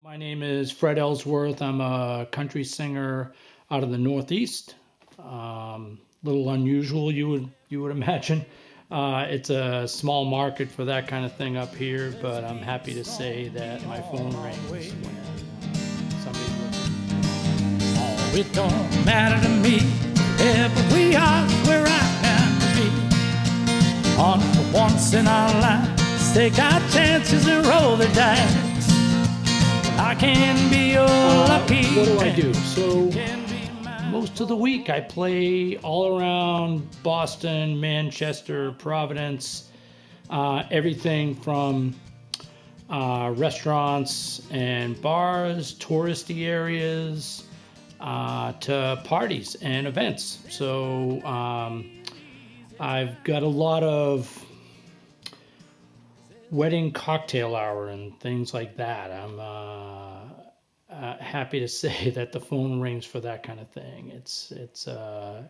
My name is Fred Ellsworth. I'm a country singer out of the Northeast. Little unusual, you would imagine. It's a small market for that kind of thing up here, but I'm happy to say that my phone rings when somebody's listening. Oh, it don't matter to me. Wherever we are, where I am to be. On for once in our lives, take our chances and roll the dice. I can be your lucky. What do I do? So most of the week I play all around Boston, Manchester, Providence, everything from restaurants and bars, touristy areas, to parties and events. So I've got a lot of wedding cocktail hour and things like that. I'm happy to say that the phone rings for that kind of thing. It's a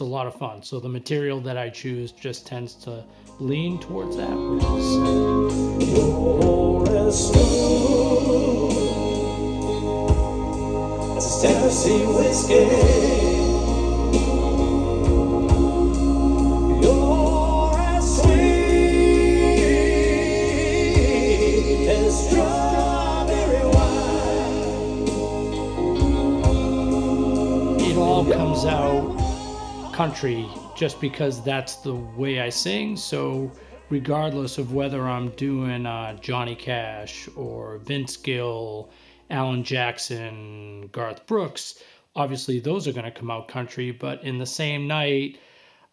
lot of fun. So the material that I choose just tends to lean towards that, which is You're as smooth as Tennessee whiskey. You're as sweet as strawberry wine. it all comes out country just because that's the way I sing. So regardless of whether I'm doing Johnny Cash or Vince Gill, Alan Jackson, Garth Brooks, obviously those are going to come out country. But in the same night,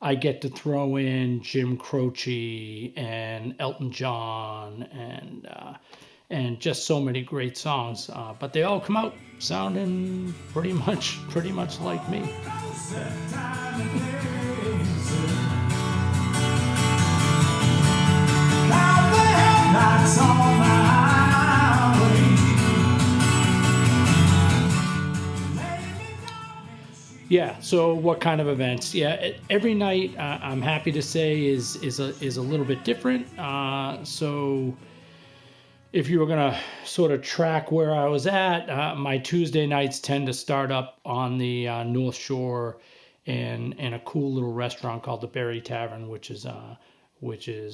I get to throw in Jim Croce and Elton John and just so many great songs. But they all come out sounding pretty much like me. Yeah. So, what kind of events? Yeah, every night I'm happy to say is a little bit different. So, if you were gonna sort of track where I was at, my Tuesday nights tend to start up on the North Shore, in a cool little restaurant called the Berry Tavern, which is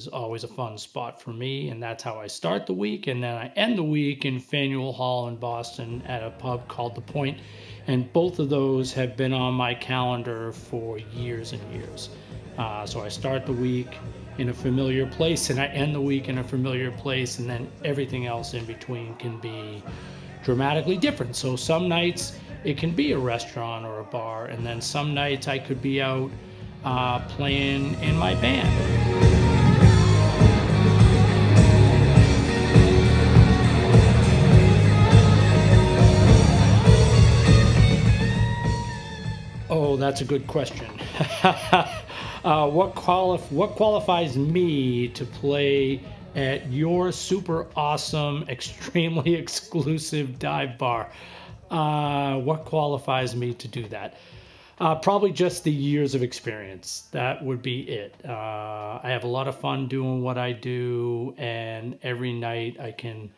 always a fun spot for me, and that's how I start the week. And then I end the week in Faneuil Hall in Boston at a pub called The Point, and both of those have been on my calendar for years and years. So I start the week in a familiar place, and I end the week in a familiar place, and then everything else in between can be dramatically different. So some nights it can be a restaurant or a bar, and then some nights I could be out playing in my band. Oh, that's a good question. What qualifies me to play at your super awesome, extremely exclusive dive bar? What qualifies me to do that? Probably just the years of experience. That would be it. I have a lot of fun doing what I do, and every night I can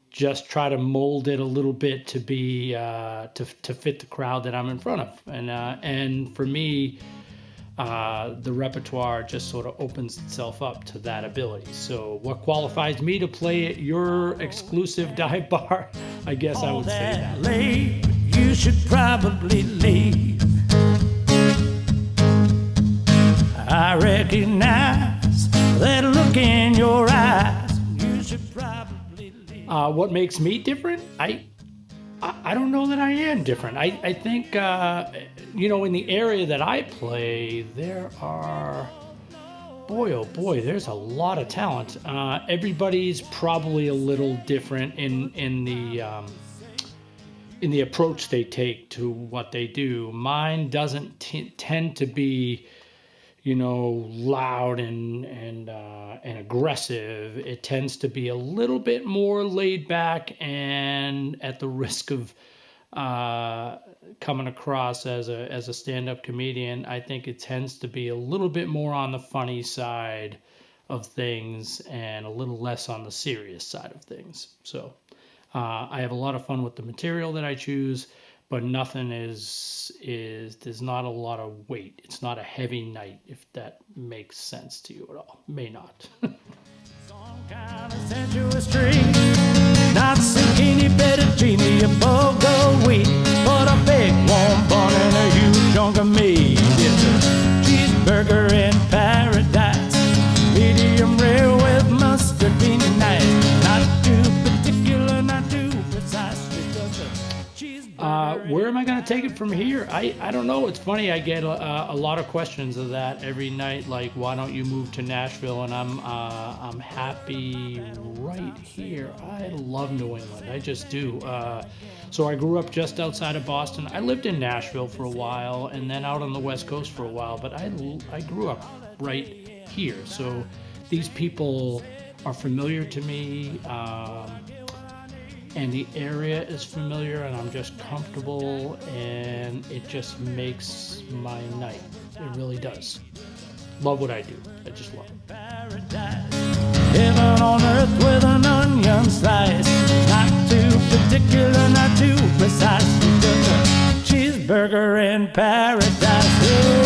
just try to mold it a little bit to be to fit the crowd that I'm in front of, and for me, the repertoire just sort of opens itself up to that ability. So, what qualifies me to play at your exclusive dive bar? I guess I would say that. Late, you should probably leave. I recognize that look in your eyes. You should probably leave. What makes me different? I don't know that I am different. I think, in the area that I play, there are, boy, oh boy, there's a lot of talent. Everybody's probably a little different in the approach they take to what they do. Mine doesn't tend to be, loud and aggressive. It tends to be a little bit more laid back, and at the risk of coming across as a stand-up comedian, I think it tends to be a little bit more on the funny side of things and a little less on the serious side of things. So I have a lot of fun with the material that I choose, but nothing there's not a lot of weight. It's not a heavy night, if that makes sense to you at all. May not. Some kind of sensuous tree, not zucchini, fettuccine, a BOGO wheat, but a big warm bun and a huge chunk of meat. It's a cheeseburger in paradise, medium rare with mustard being nice, not too particular, not too precise, just a cheeseburger. Where am I going to take it from here? I don't know. It's funny. I get a lot of questions of that every night. Like, why don't you move to Nashville? And I'm happy right here. I love New England. I just do. So I grew up just outside of Boston. I lived in Nashville for a while, and then out on the West Coast for a while. But I grew up right here. So these people are familiar to me. And the area is familiar, and I'm just comfortable, and it just makes my night. It really does. Love what I do. I just love it. Paradise, heaven on earth with an onion slice, not too particular, not too precise, just a cheeseburger in paradise.